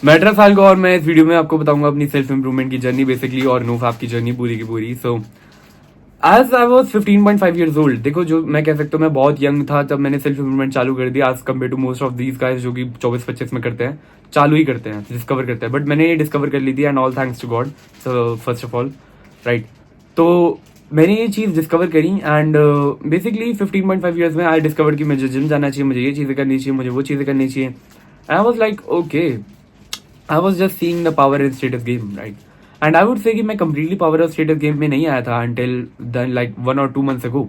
मैं 18 साल का और मैं इस वीडियो में आपको बताऊंगा अपनी सेल्फ इंप्रूवमेंट की जर्नी बेसिकली और नोफैप की जर्नी पूरी की पूरी। So as I was 15.5 years old, देखो जो मैं कह सकता हूँ मैं बहुत यंग था तब मैंने सेल्फ इंप्रूवमेंट चालू कर दिया as compare to most of these guys जो कि 24-25 में करते हैं, चालू ही करते हैं, डिस्कवर करते हैं। बट मैंने ये डिस्कवर कर ली थी and all thanks to God first of all, right. तो मैंने ये चीज़ डिस्कवर करी एंड बेसिकली 15.5 ईयर्स में आई डिस्कवर कि मुझे जिम जाना चाहिए, मुझे ये चीज़ें करनी चाहिए, मुझे वो चीज़ें करनी चाहिए। I was like okay, I was just seeing the power in status game, right. And I would say कि मैं completely power of status game में नहीं आया था अंटिल देन लाइक 1 और 2 मंथ्स अगो,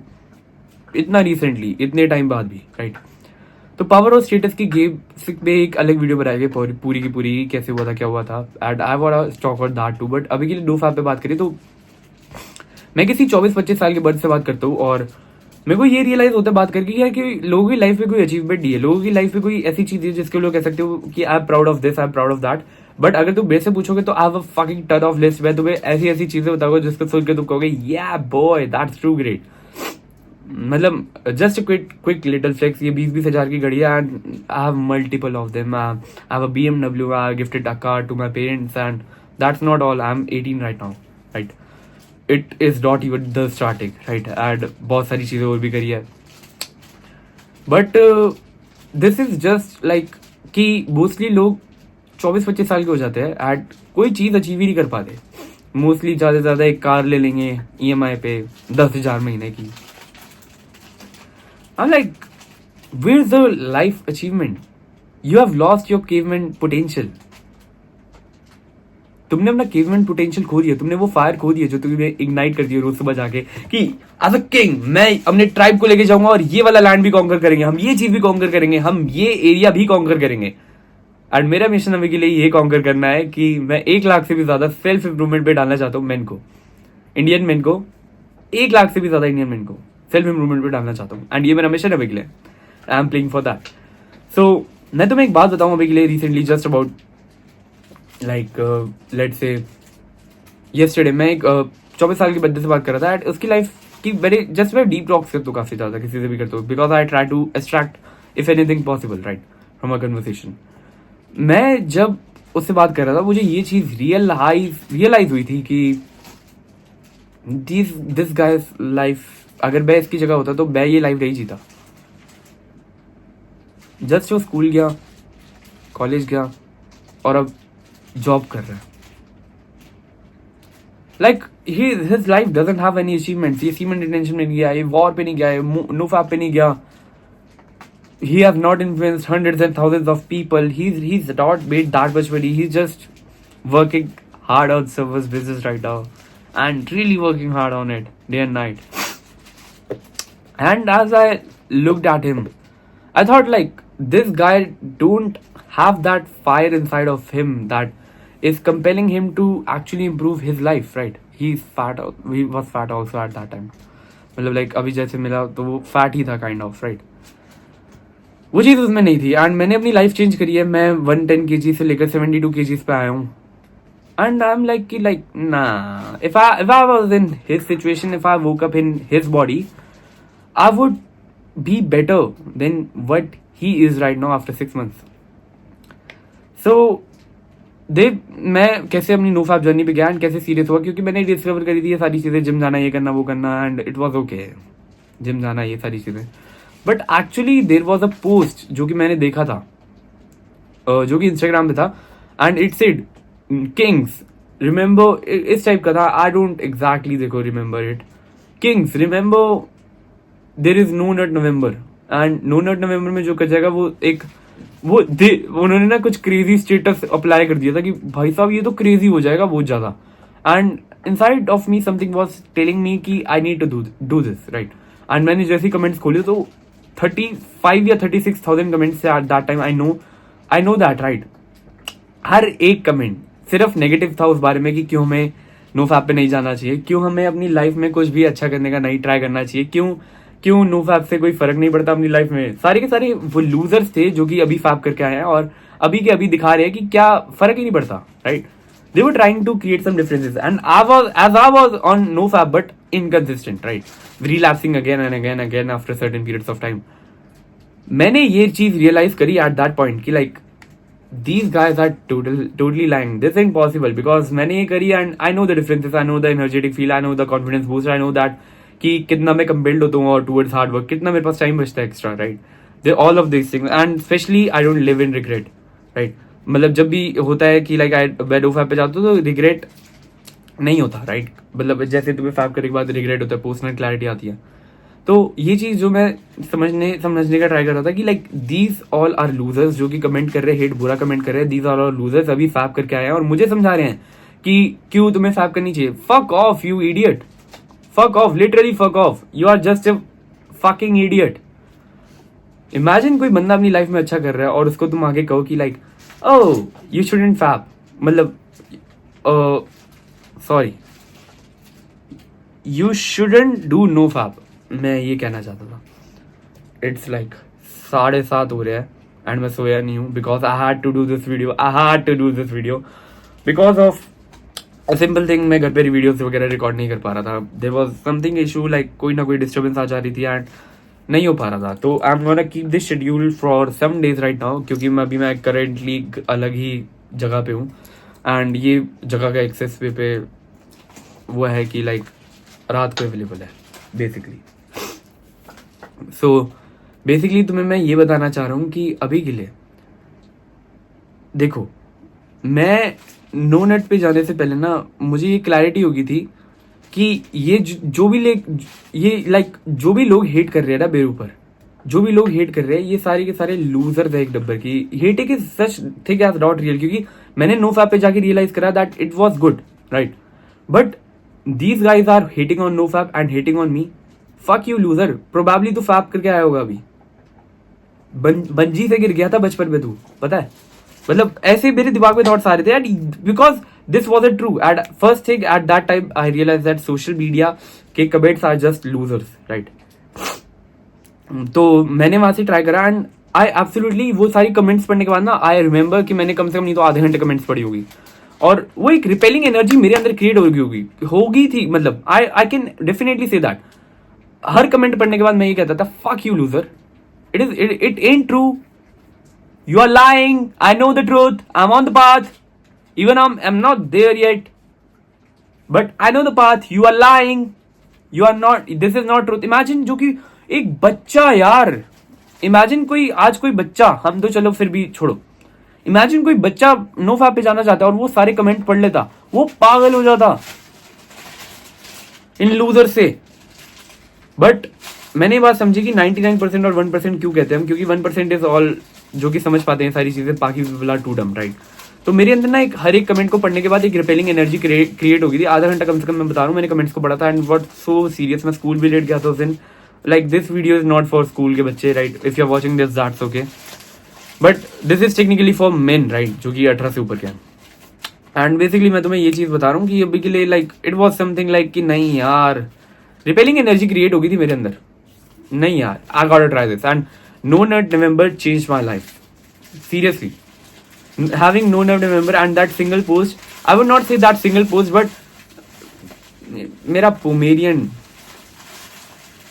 इतना रिसेंटली, इतने टाइम बाद भी, राइट। तो पावर ऑफ स्टेटस की गेम पे एक अलग वीडियो बनाई गई पूरी की पूरी, कैसे हुआ था, क्या हुआ था, and I want talk about that too. But अभी के लिए नोफैप पे बात करें तो मैं किसी 24-25 साल के बर्ड से बात करता हूँ और मेरे को ये रियलाइज होता है बात करके यार कि लोगों की लाइफ में कोई अचीवमेंट नहीं है, लोगों की लाइफ में कोई ऐसी चीज है जिसके लोग कह सकते हो कि I am proud of this, I am proud of that. But अगर तुम मेरे से पूछोगे तो I have a fucking ton of list, मैं तुम्हें ऐसी ऐसी चीजें बताऊंगा जिसको सुन के तुम कहोगे या बॉय दैट्स ट्रू ग्रेट। मतलब जस्ट क्विक लिटिल फ्लेक्स, ये 20-20 हजार की घड़ी है and I have multiple of them. I have a BMW, I gifted a car to my parents and that's not all, I am 18 right now, right. It is not even the starting, right. And बहुत सारी चीजें और भी करी है but this is just like कि mostly लोग 24-25 साल के हो जाते हैं एंड कोई चीज अचीव ही नहीं कर पाते। मोस्टली ज्यादा से ज्यादा एक कार ले लेंगे EMI पे 10,000 महीने की। I'm like, where's the life achievement? You have lost your caveman potential. तुमने अपना केवमेंट पोटेंशियल खो दिया, तुमने वो फायर खो दिया जो तुम्हें इग्नाइट करती है रोज सुबह जाके कि एज अ किंग मैं अपने ट्राइब को लेके जाऊंगा और ये वाला लैंड भी कॉन्कर करेंगे, हम ये चीज भी कॉन्कर करेंगे, हम ये एरिया भी कॉन्कर करेंगे। एंड मेरा मिशन अभी के लिए ये कॉन्कर करना है कि मैं 1 लाख से भी ज्यादा सेल्फ इंप्रूवमेंट पे डालना चाहता हूँ मेन को, इंडियन मेन को, 1 लाख से भी ज्यादा इंडियन मेन को सेल्फ इंप्रूवमेंट पे डालना चाहता हूँ एंड ये मेरा मिशन है अभी के लिए। I am playing for that. So मैं तुम्हें एक बात बताऊं अभी के लिए recently just about like let's say yesterday मैं एक 24 साल के बंदे से बात कर रहा था एंड उसकी लाइफ की मेरे जस्ट मैं डीप टॉक्स करता हूँ काफी ज्यादा, किसी से भी करता हूँ because I try to extract if anything possible right from a conversation. मैं जब उससे बात कर रहा था मुझे ये चीज रियलाइज हुई थी कि दिस गाइस लाइफ, अगर मैं इसकी जगह होता तो मैं ये लाइफ नहीं जीता। जस्ट वो स्कूल गया, कॉलेज गया और अब जॉब कर रहा है। Like his life doesn't have any achievements. ये सीमेंट इंटेंशन में नहीं गया, ये वॉर पे नहीं गया, ये नोफैप पे नहीं गया, he has not influenced hundreds and thousands of people, he's not made that much money, he's just working hard on service business right now and really working hard on it day and night. And as I looked at him I thought like this guy don't have that fire inside of him that is compelling him to actually improve his life, right? He was fat also at that time, मतलब like अभी जैसे मिला तो वो fat ही था kind of, right. वो चीज़ उसमें नहीं थी एंड मैंने अपनी लाइफ चेंज करी है। मैं 110 kg से लेकर 72 kg पे आया हूँ एंड आई एम लाइक कि लाइक ना, if I was in his situation, if I woke up in his body I would be better than what he is right now after 6 months। सो मैं कैसे अपनी NoFap journey पे गया and कैसे serious हुआ, क्योंकि मैंने डिस्कवर करी थी ये सारी चीज़ें, जिम जाना, ये करना, वो करना, and it was okay, gym जाना, ये सारी चीज़ें। But actually there was a post जो कि मैंने देखा था, जो कि इंस्टाग्राम पे था and it said kings remember, इस टाइप का था। आई डोंट एग्जैक्टली देखो remember it, kings remember there is no nut November and no nut November में जो कर जाएगा वो एक उन्होंने ना कुछ क्रेजी स्टेटस अप्लाई कर दिया था कि भाई साहब ये तो क्रेजी हो जाएगा बहुत ज्यादा। And inside of me something was telling me कि I need to do this, right. And मैंने जैसे ही कमेंट्स खोले तो 35 या 36,000 कमेंट्स थे at that time. I know that, right. हर एक कमेंट सिर्फ नेगेटिव था उस बारे में कि क्यों हमें नोफैप पे नहीं जाना चाहिए, क्यों हमें अपनी लाइफ में कुछ भी अच्छा करने का नहीं ट्राई करना चाहिए, क्यों नोफैप से कोई फर्क नहीं पड़ता अपनी लाइफ में। सारे के सारे वो लूजर्स थे जो कि अभी फैप करके आए हैं और अभी के अभी दिखा रहे हैं कि क्या फर्क ही नहीं पड़ता, right. They were trying to create some differences and I was on nofap but inconsistent, right, relapsing again and again after certain periods of time। मैंने ये चीज रियलाइज करी एट दैट पॉइंट कि like these guys are totally lying. This ain't possible because मैंने ये करी and I know the differences. I know the energetic feel. I know the confidence boost. I know that कि कितना मैं compelled होता हूँ और towards hard work, कितना मेरे पास time बचता है extra, right? They all of these things and especially I don't live in regret, right? मतलब जब भी होता है कि like मैं दो फैब पे जाता हूँ तो regret नहीं होता, राइट? मतलब जैसे तुम्हें फैब करने के बाद रिग्रेट होता है, पर्सनल क्लैरिटी आती है. तो ये चीज जो मैं समझने का ट्राई कर रहा था कि like these all are losers जो कि कमेंट कर रहे हैं, हेट बुरा कमेंट कर रहे हैं. दीज आर ऑल लूजर्स अभी फैब करके आए हैं और मुझे समझा रहे हैं कि क्यों तुम्हें फैब करनी चाहिए. Fuck off you idiot, fuck off, literally fuck off. You are just a fucking idiot. Imagine कोई बंदा अपनी लाइफ में अच्छा कर रहा है और उसको तुम आगे कहो कि like oh you shouldn't fap, मतलब sorry you shouldn't do no fap. मैं ये कहना चाहता था. इट्स लाइक 7:30 हो रहा है एंड मैं सोया नहीं हूँ because I had to do this video because of a simple thing. मैं घर पे वीडियोस वगैरह रिकॉर्ड नहीं कर पा रहा था. There was something issue, like कोई ना कोई डिस्टर्बेंस आ जा रही थी एंड नहीं हो पा रहा था. तो I am gonna keep this schedule for some days right now क्योंकि मैं करेंटली अलग ही जगह पे हूँ एंड ये जगह का एक्सेस पे वो है कि लाइक रात को अवेलेबल है बेसिकली. सो बेसिकली तुम्हें मैं ये बताना चाह रहा हूँ कि अभी के लिए देखो, मैं नो नेट पे जाने से पहले ना मुझे ये क्लैरिटी हो गई थी कि ये जो भी लोग हेट कर रहे हैं ना मेरे ऊपर, जो भी लोग हेट कर रहे हैं ये सारे के सारे लूजर्स है एक डब्बर की. Hating is such thing as not real क्योंकि मैंने नो फैब पे जाके रियलाइज करा that it was good, right? But these guys are hating on NoFap and hating on me. Fuck you loser. Probably तू फैब करके आया होगा अभी. बंजी से गिर गया था बचपन में तू, पता है? मतलब ऐसे मेरे दिमाग में थॉट्स आ रहे थे यार because this wasn't true. At first thing at that time I realise that social media के comments are just losers, right? तो मैंने वहां से ट्राई करा एंड आई एब्सोल्युटली वो सारी कमेंट्स पढ़ने के बाद ना आई रिमेंबर कि मैंने कम से कम नहीं तो आधे घंटे कमेंट्स पढ़ी होगी और वो एक रिपेलिंग एनर्जी मेरे अंदर क्रिएट होगी थी. मतलब I can definitely say that. हर कमेंट पढ़ने के बाद मैं ये कहता था fuck you loser, it ain't true, you are lying, I know the truth, I am on the path, even I am not there yet but I know the path, you are lying, you are not, this is not truth. Imagine जो कि एक बच्चा यार, imagine आज कोई बच्चा, हम तो चलो फिर भी छोड़ो, इमेजिन कोई बच्चा नो फैब पे जाना चाहता है और वो सारे कमेंट पढ़ लेता, वो पागल हो जाता इन लूजर से. बट मैंने ये बात समझी कि 99% और 1% क्यों कहते हैं हम, क्योंकि 1% इज ऑल जो कि समझ पाते हैं सारी चीजें, बाकी पीपल आर टू डम, राइट? तो मेरे अंदर ना एक हर एक कमेंट को पढ़ने के बाद एक रिपेलिंग एनर्जी क्रिएट हो गई थी. आधा घंटा कम से कम मैं बता रहा हूँ मैंने कमेंट्स को पढ़ा था एंड व्हाट सो सीरियस. मैं स्कूल भी लेट गया था उस दिन. Like this video is not for school के बच्चे, right? If you are watching this that's okay but this is technically for men, right? जो कि 18 से ऊपर के हैं. एंड बेसिकली मैं तुम्हें ये चीज बता रहा हूँ कि अभी के लिए like it was something like कि नहीं यार रिपेलिंग एनर्जी क्रिएट हो गई थी मेरे अंदर. नहीं यार, I got to try this and no nut November change my life seriously. Having no nut November and that single post, I would not say that single post but मेरा Pomeranian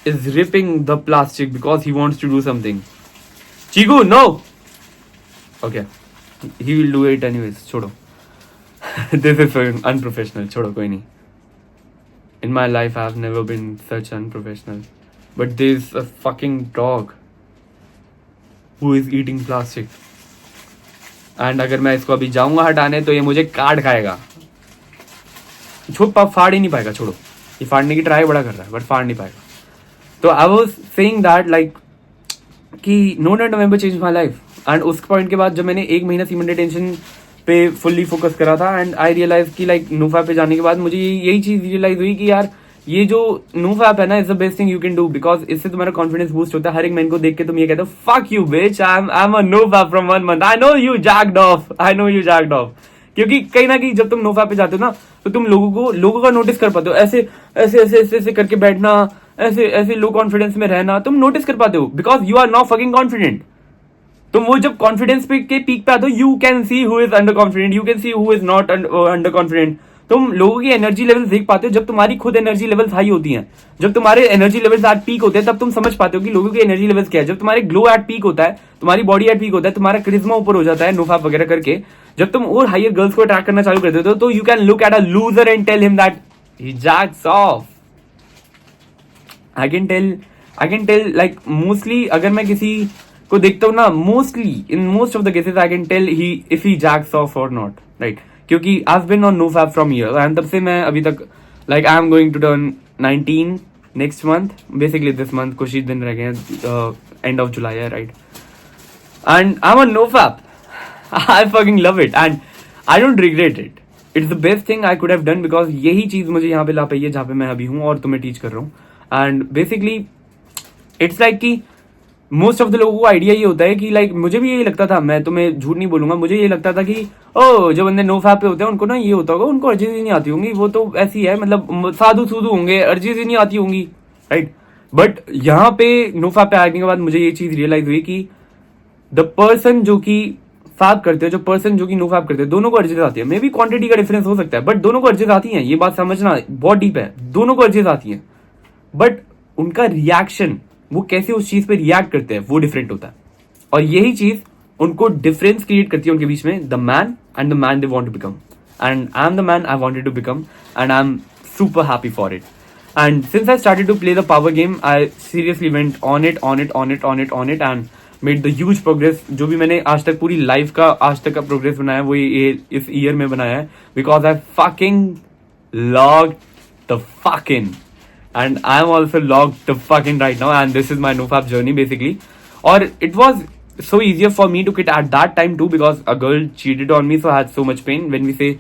is ripping the plastic because he wants to do something. Chigu, no! Okay. He will do it anyways. छोड़ो. This is so unprofessional. छोड़ो, कोई नहीं. In my life, I have never been such unprofessional. But there's a fucking dog who is eating plastic. And अगर मैं इसको अभी जाऊंगा हटाने तो ये मुझे काट खाएगा. फाड़ ही नहीं पाएगा, छोड़ो. ये फाड़ने की ट्राई बड़ा कर रहा है बट फाड़ नहीं पाएगा. तो I was saying that like कि no nut November change my life. And उस पॉइंट के बाद जब मैंने एक महीना सीमेंट टेंशन पे फुल्ली फोकस करा था एंड आई रियलाइज कि लाइक नो फैब पे जाने के बाद मुझे यही चीज रियलाइज हुई कि यार ये जो नो फैब है ना is the best thing you can do because इससे तुम्हारा कॉन्फिडेंस बूस्ट होता है. हर एक मैन को देख के तुम ये कहते हो fuck you bitch, I am a no fap from 1 month, I know you jacked off. क्योंकि कहीं ना कहीं जब तुम नो फैब पे जाते हो ना तो तुम लोगों का नोटिस कर पाते हो. ऐसे ऐसे ऐसे ऐसे ऐसे करके बैठना, ऐसे ऐसे लो कॉन्फिडेंस में रहना तुम नोटिस कर पाते हो because you are not fucking confident. तुम वो जब कॉन्फिडेंस पे के पीक पे आते हो you can see who is under confident, you can see who is not under confident. तुम लोगों की एनर्जी लेवल देख पाते हो जब तुम्हारी खुद एनर्जी लेवल्स हाई होती हैं, जब तुम्हारे एनर्जी लेवल्स एट पीक होते हैं, तब तुम समझ पाते हो कि लोगों की एनर्जी लेवल्स क्या है। जब तुम्हारे ग्लो एट पीक होता है, तुम्हारी बॉडी एट पीक होता है, तुम्हारा करिश्मा ऊपर हो जाता है नोफैप वगैरह करके, जब तुम और हायर गर्ल्स को अट्रैक्ट करना चालू कर देते हो, तो you can look at a loser and tell him that he jacks off. I can tell like mostly अगर मैं किसी को देखता हूँ ना, mostly in most of the cases I can tell he if he jacks off और not, right. क्योंकि I have been on no fap from year and तब से मैं अभी तक like I am going to turn 19 next month, basically this month, कुछ ही दिन रह गए हैं, एंड ऑफ जुलाई है, right. And I am on no fap, I fucking love it and I don't regret it. It's the best thing I could have done because यही चीज मुझे यहाँ पे ला पाई है जहाँ पे मैं अभी हूँ और तुम्हें टीच कर रहा हूँ। एंड बेसिकली इट्स लाइक कि मोस्ट ऑफ द लोगों को आइडिया ये होता है कि लाइक मुझे भी यही लगता था, मैं तुम्हें झूठ नहीं बोलूंगा, मुझे ये लगता था कि ओ जो बंदे नो फैप पे होते हैं उनको ना ये होता होगा, उनको अर्जीज ही नहीं आती होंगी, वो तो ऐसी है, मतलब साधु सूधु होंगे, अर्जीज ही नहीं आती होंगी, राइट। बट यहाँ पे नो फैप पे आने के बाद मुझे ये चीज रियलाइज हुई कि द पर्सन जो कि फैप करते हैं, जो पर्सन जो कि नो फैप करते हैं, दोनों को अर्जीज आती है। मे बी क्वांटिटी का डिफरेंस हो सकता है बट दोनों को अर्जीज आती है, ये बात समझना बहुत डीप है, दोनों को अर्जीज आती है। बट उनका रिएक्शन, वो कैसे उस चीज पे रिएक्ट करते हैं, वो डिफरेंट होता है। और यही चीज उनको डिफरेंस क्रिएट करती है उनके बीच में, the man and the man they want to become. And I am the man I wanted to become and I am super happy for it. And since I started to play the power game, I seriously went on it and made the huge progress. जो भी मैंने आज तक पूरी life का आज तक का प्रोग्रेस बनाया वो ये इस ईयर में बनाया है, because I fucking log the fucking and I am also logged the fucking right now and this is my nofap journey basically. Or it was so easier for me to quit at that time too because a girl cheated on me, so I had so much pain. When we say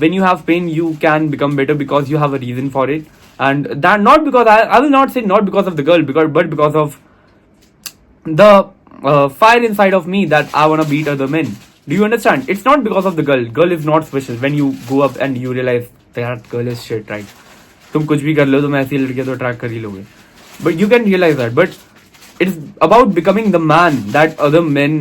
when you have pain you can become better because you have a reason for it, and that not because I will not say not because of the girl but because of the fire inside of me that I want to beat other men. Do you understand? It's not because of the girl is not special. When you go up and you realize that girl is shit, right? तुम कुछ भी कर लो, तुम ऐसी लड़कियां तो attract कर ही लोगे, but you can realise that. But it's about becoming the man that other men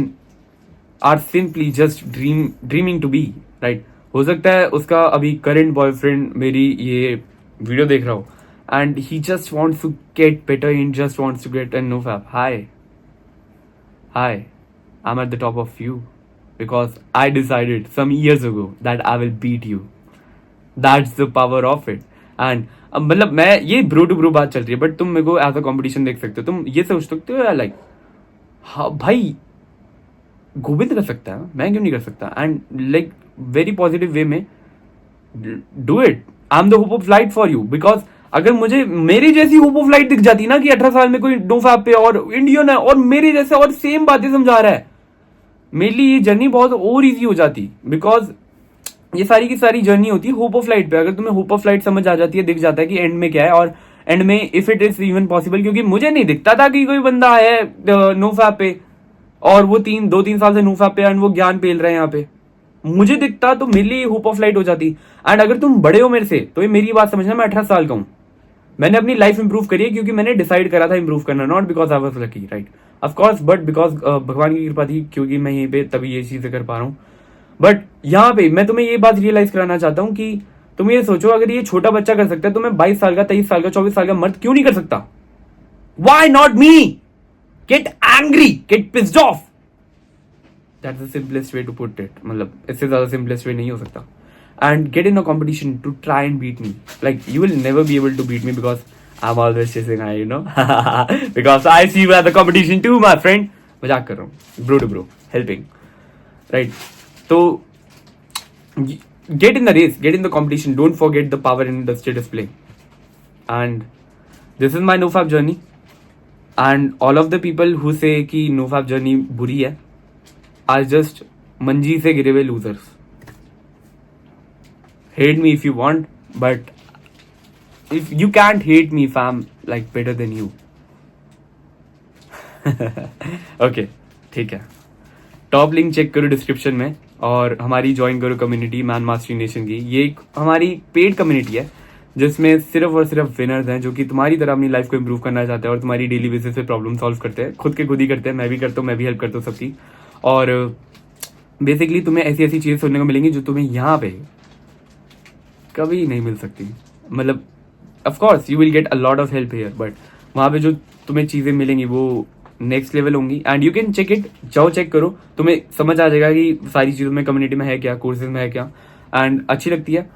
are simply just dreaming to be, right. हो सकता है उसका अभी करंट बॉयफ्रेंड मेरी ये वीडियो देख रहा हो and he just wants to get better, he just wants to get an no fap. Hi I am at the top of you because I decided some years ago that I will beat you. That's the power of it. And मतलब मैं ये bro to bro बात चल रही है but तुम मेरे को एज अ कॉम्पिटिशन देख सकते हो, तुम ये सोच सकते हो लाइक हाँ भाई गोविंद कर सकता है, मैं क्यों नहीं कर सकता। And like very positive way में do it. I am the hope of light for you because अगर मुझे मेरी जैसी होप ऑफ लाइट दिख जाती ना कि 18 साल में कोई नो फैप पे और इंडियन है और मेरे जैसे और सेम बातें समझा रहा है, मेरे लिए ये जर्नी बहुत और ईजी हो जाती। बिकॉज ये सारी की सारी जर्नी होती है होप ऑफ लाइट पे। अगर तुम्हें होप ऑफ लाइट समझ आ जाती है, दिख जाता है कि एंड में क्या है और एंड में if it is even possible, क्योंकि मुझे नहीं दिखता था कि कोई बंदा है नो फैप पे और वो 2-3 साल से नो फैप पे एंड वो ज्ञान पेल रहे हैं यहाँ पे, मुझे दिखता तो मेरे लिए होप ऑफ लाइट हो जाती। एंड अगर तुम बड़े हो मेरे से तो ये मेरी बात समझना, मैं 18 साल का हूँ, मैंने अपनी लाइफ इंप्रूव करी है क्योंकि मैंने डिसाइड करा था इंप्रूव करना, not because I was lucky, right, of course, but because भगवान की कृपा थी क्योंकि मैं यहीं पे तभी ये चीजें कर पा रहा हूँ। बट यहाँ पे मैं तुम्हें ये बात रियलाइज कराना चाहता हूँ कि तुम ये सोचो अगर ये छोटा बच्चा कर सकता है तो मैं 22 साल का, 23 साल का, 24 साल का मर्द क्यों नहीं कर सकता? Why not me? Get angry, get pissed off. That's the simplest way to put it. मतलब इससे ज्यादा simplest way नहीं हो सकता. And get in a competition to try and beat me. Like you will never be able to beat me because I'm always chasing high, you know. Because I see you at the competition too, my friend. मजाक कर रहा हूँ, bro to bro, helping, right? So get in the race, get in the competition. Don't forget the power in the state display. And this is my nofap journey. And all of the people who say कि nofap journey बुरी है are just मंजी से गिरे हुए losers. Hate me if you want, but if you can't hate me if I'm like better than you. Okay, ठीक है. Top link check करो description में और हमारी ज्वाइन करो कम्युनिटी मैन मास्टरी नेशन की। ये एक हमारी पेड कम्युनिटी है जिसमें सिर्फ और सिर्फ विनर्स हैं जो कि तुम्हारी तरह अपनी लाइफ को इंप्रूव करना चाहते हैं और तुम्हारी डेली बेसिस पे प्रॉब्लम सॉल्व करते हैं, खुद के खुद ही करते हैं। मैं भी करता हूँ, मैं भी हेल्प करता हूँ सबकी। और बेसिकली तुम्हें ऐसी ऐसी चीजें सुनने को मिलेंगी जो तुम्हें यहाँ पे कभी नहीं मिल सकती. मतलब of course you will get a lot of help here, but वहाँ पे जो तुम्हें चीज़ें मिलेंगी वो नेक्स्ट लेवल होंगी. And you can check it, जाओ चेक करो, तुम्हें समझ आ जाएगा कि सारी चीज़ों में कम्युनिटी में है क्या, कोर्सेज में है क्या, एंड अच्छी लगती है.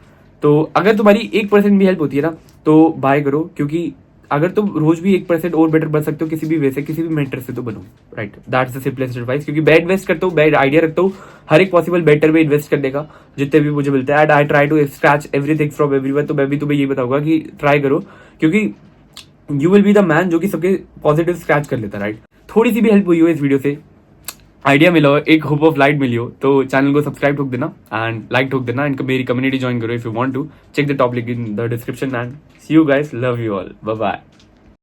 तो अगर तुम्हारी 1% भी हेल्प होती है ना तो बाय करो, क्योंकि अगर तुम रोज भी 1% और बेटर बन सकते हो किसी भी वे से, किसी भी मेंटर से, तो बनो. Right, that's the simplest advice. क्योंकि बैड इन्वेस्ट करता हूँ, बैड आइडिया रखता हूँ हर एक पॉसिबल बेटर में इन्वेस्ट करने का, जितने भी मुझे मिलते हैं. And I try to scratch everything from everyone. तो मैं भी तुम्हें ये बताऊंगा कि ट्राई करो, क्योंकि you will be the man जो कि सबके पॉजिटिव स्क्रैच कर लेता. राइट, थोड़ी सी भी हेल्प हुई हो इस वीडियो से, आइडिया मिला हो, एक होप ऑफ लाइट मिली हो, तो चैनल को सब्सक्राइब ठोक देना एंड लाइक ठोक देना. एंड मेरी कम्युनिटी ज्वाइन करो if you want to. Check the top link in the description. And see you guys, love you all, bye bye.